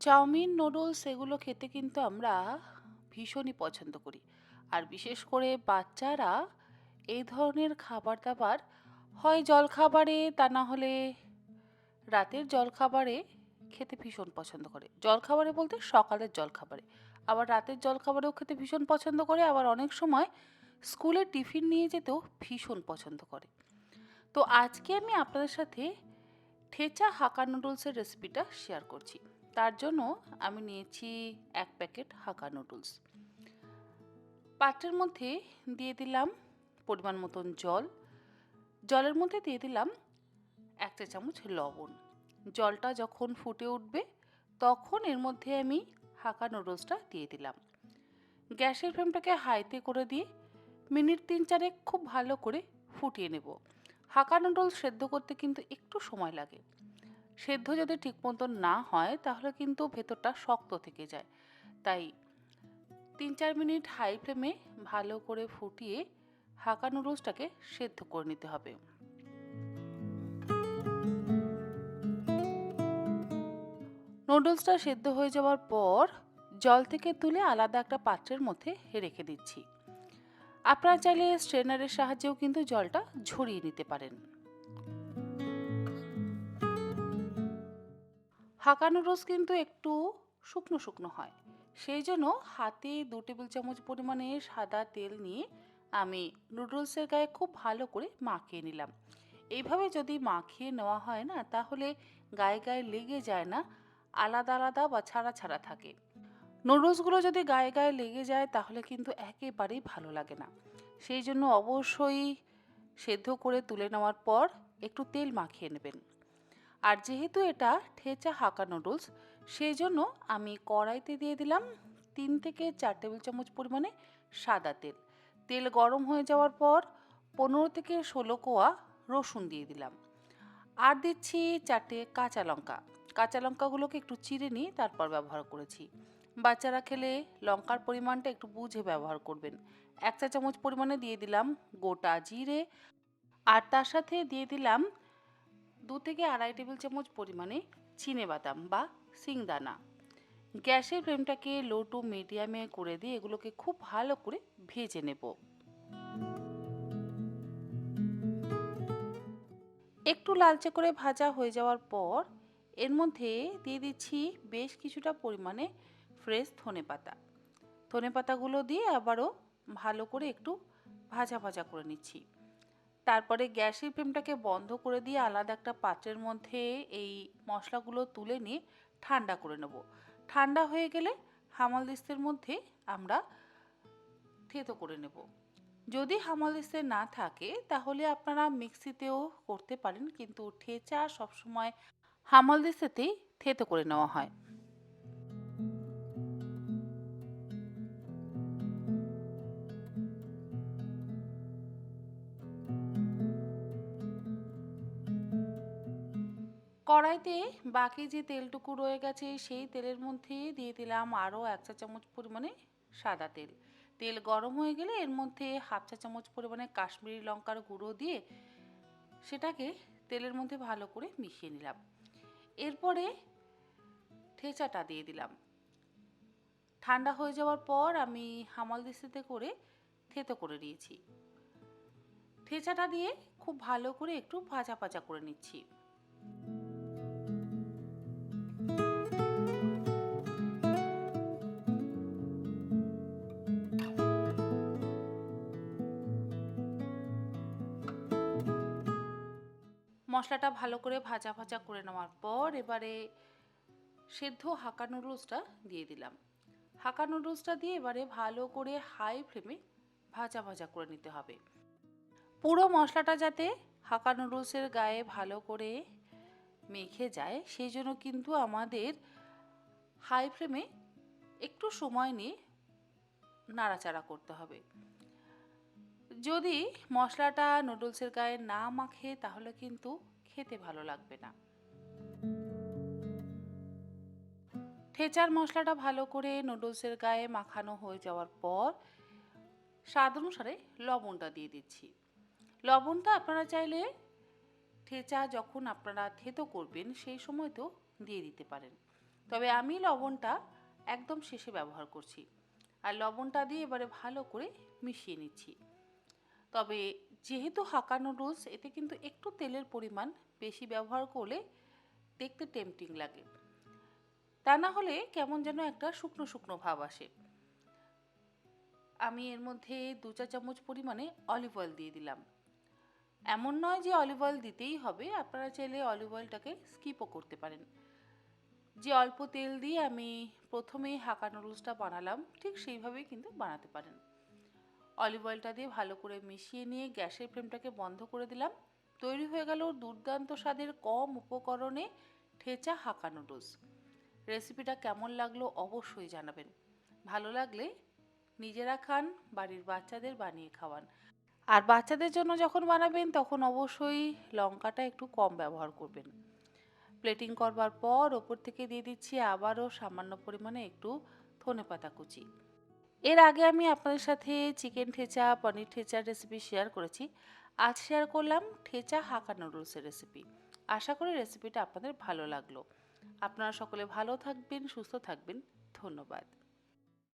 Chowmein, noodles এগুলো খেতে কিন্তু আমরা ভীষণই পছন্দ করি। আর বিশেষ করে বাচ্চারা এই ধরনের খাবার-দাবার হয় জলখাবারে তা না হলে রাতের জলখাবারে খেতে ভীষণ পছন্দ করে। জলখাবারে বলতে সকালের জলখাবারে। আবার রাতের জলখাবারেও খেতে ভীষণ পছন্দ করে, আবার অনেক সময় স্কুলে টিফিন নিয়ে যেতেও ভীষণ পছন্দ করে। তো আজকে আমি আপনাদের সাথে ঠেচা হাক্কা নুডলসের রেসিপিটা শেয়ার করছি। তার জন্য আমি নিয়েছি ১ প্যাকেট হাক্কা নুডলস। পাত্রের মধ্যে দিয়ে দিলাম পরিমাণ মতন জল। জলের মধ্যে দিয়ে দিলাম ১ চা চামচ লবণ। জলটা যখন ফুটে উঠবে তখন এর মধ্যে আমি হাক্কা নুডলসটা দিয়ে দিলাম। গ্যাসের ফ্লেমটাকে হাইতে করে দিয়ে মিনিট ৩-৪ খুব ভালো করে ফুটিয়ে নেব। হাক্কা নুডলস সেদ্ধ করতে কিন্তু একটু সময় লাগে। সেদ্ধ যদি ঠিক মতন না হয় তাহলে কিন্তু ভেতরটা শক্ত থেকে যায়। তাই ৩-৪ মিনিট হাই ফ্লেমে ভালো করে ফুটিয়ে হাক্কা নুডলসটাকে সেদ্ধ করে নিতে হবে। নুডলসটা সেদ্ধ হয়ে যাওয়ার পর জল থেকে তুলে আলাদা একটা পাত্রের মধ্যে রেখে দিচ্ছি। আপনারা চাইলে স্ট্রেনারের সাহায্যেও কিন্তু জলটা ঝরিয়ে নিতে পারেন। হাক্কা নুডলস কিন্তু একটু শুকনো শুকনো হয়, সেই জন্য হাতে ২ টেবিল চামচ পরিমাণে সাদা তেল নিয়ে আমি নুডলসের গায়ে খুব ভালো করে মাখিয়ে নিলাম। এইভাবে যদি মাখিয়ে নেওয়া হয় না তাহলে গায়ে গায়ে লেগে যায় না, আলাদা আলাদা বা ছাড়া ছাড়া থাকে। নুডলসগুলো যদি গায়ে গায়ে লেগে যায় তাহলে কিন্তু একেবারেই ভালো লাগে না। সেই জন্য অবশ্যই সেদ্ধ করে তুলে নেওয়ার পর একটু তেল মাখিয়ে নেবেন। আর যেহেতু এটা ঠেচা হাক্কা নুডলস, সেই জন্য আমি কড়াইতে দিয়ে দিলাম ৩-৪ টেবিল চামচ পরিমাণে সাদা তেল। তেল গরম হয়ে যাওয়ার পর ১৫-১৬ কোয়া রসুন দিয়ে দিলাম। আর দিচ্ছি ৪টে কাঁচা লঙ্কা। কাঁচা লঙ্কাগুলোকে একটু চিড়ে নিয়ে তারপর ব্যবহার করেছি। বাচ্চারা খেলে লঙ্কার পরিমাণটা একটু বুঝে ব্যবহার করবেন। ১ চা চামচ পরিমাণে দিয়ে দিলাম গোটা জিরে, আর তার সাথে দিয়ে দিলাম ২-২.৫ টেবিল চামচ পরিমাণে চিনেবাদাম বা শিংদানা। গ্যাসের ফ্লেমটাকে লো টু মিডিয়ামে করে দিয়ে এগুলোকে খুব ভালো করে ভেজে নেব। একটু লালচে করে ভাজা হয়ে যাওয়ার পর এর মধ্যে দিয়ে দিচ্ছি বেশ কিছুটা পরিমাণে ফ্রেশ ধনেপাতা। ধনেপাতাগুলো দিয়ে আবারও ভালো করে একটু ভাজা ভাজা করে নিচ্ছি। তারপরে গ্যাসের ফ্লেমটাকে বন্ধ করে দিয়ে আলাদা একটা পাত্রের মধ্যে এই মশলাগুলো তুলে নিয়ে ঠান্ডা করে নেব। ঠান্ডা হয়ে গেলে হামালদিস্তের মধ্যে আমরা থেতো করে নেব। যদি হামালদিস্তে না থাকে তাহলে আপনারা মিক্সিতেও করতে পারেন, কিন্তু ঠেচা সবসময় হামালদিস্তেতেই থেতো করে নেওয়া হয়। কড়াইতে বাকি যে তেলটুকু রয়ে গেছে সেই তেলের মধ্যে দিয়ে দিলাম আরও ১ চা চামচ পরিমাণে সাদা তেল। তেল গরম হয়ে গেলে এর মধ্যে ১/২ চা চামচ পরিমাণে কাশ্মীরি লঙ্কার গুঁড়ো দিয়ে সেটাকে তেলের মধ্যে ভালো করে মিশিয়ে নিলাম। এরপরে ঠেচাটা দিয়ে দিলাম। ঠান্ডা হয়ে যাওয়ার পর আমি হামালদিস্তাতে করে থেতো করে নিয়েছি। ঠেচাটা দিয়ে খুব ভালো করে একটু ভাজা ভাজা করে নিচ্ছি। মশলাটা ভালো করে ভাজা ভাজা করে নেওয়ার পর এবারে সেদ্ধ হাক্কা নুডলসটা দিয়ে দিলাম। হাক্কা নুডলসটা দিয়ে এবারে ভালো করে হাই ফ্লেমে ভাজা ভাজা করে নিতে হবে। পুরো মশলাটা যাতে হাক্কা নুডলসের গায়ে ভালো করে মেখে যায় সেই জন্য কিন্তু আমাদের হাই ফ্লেমে একটু সময় নিয়ে নাড়াচাড়া করতে হবে। যদি মশলাটা নুডলসের গায়ে না মাখে তাহলে কিন্তু খেতে ভালো লাগবে না। ঠেচার মশলাটা ভালো করে নুডলসের গায়ে মাখানো হয়ে যাওয়ার পর স্বাদ অনুসারে লবণটা দিয়ে দিচ্ছি। লবণটা আপনারা চাইলে ঠেচা যখন আপনারা থেতো করবেন সেই সময় তো দিয়ে দিতে পারেন। তবে আমি লবণটা একদম শেষে ব্যবহার করছি। আর লবণটা দিয়ে এবারে ভালো করে মিশিয়ে নিচ্ছি। তবে যেহেতু হাক্কা নুডলস, এতে কিন্তু একটু তেলের পরিমাণ বেশি ব্যবহার করলে দেখতে টেম্পটিং লাগে। তা না হলে কেমন যেন একটা শুকনো শুকনো ভাব আসে। আমি এর মধ্যে 2 চা চামচ পরিমাণে অলিভ অয়েল দিয়ে দিলাম। এমন নয় যে অলিভ অয়েল দিতেই হবে, আপনারা চাইলে অলিভ অয়েলটাকে স্কিপও করতে পারেন। যে অল্প তেল দিয়ে আমি প্রথমেই হাক্কা নুডলসটা বানালাম, ঠিক সেইভাবেই কিন্তু বানাতে পারেন। অলিভ অয়েলটা দিয়ে ভালো করে মিশিয়ে নিয়ে গ্যাসের ফ্লেমটাকে বন্ধ করে দিলাম। তৈরি হয়ে গেল দুর্দান্ত স্বাদের কম উপকরণে ঠেচা হাক্কা নুডলস। রেসিপিটা কেমন লাগলো অবশ্যই জানাবেন। ভালো লাগলে নিজেরা খান, বাড়ির বাচ্চাদের বানিয়ে খাওয়ান। আর বাচ্চাদের জন্য যখন বানাবেন তখন অবশ্যই লঙ্কাটা একটু কম ব্যবহার করবেন। প্লেটিং করবার পর ওপর থেকে দিয়ে দিচ্ছি আবারও সামান্য পরিমাণে একটু ধনেপাতা কুচি। এর আগে আমি আপনাদের সাথে চিকেন ঠেচা, পনির ঠেচার রেসিপি শেয়ার করেছি। আজ শেয়ার করলাম ঠেচা হাক্কা নুডলসের রেসিপি। আশা করি রেসিপিটা আপনাদের ভালো লাগলো। আপনারা সকলে ভালো থাকবেন, সুস্থ থাকবেন। ধন্যবাদ।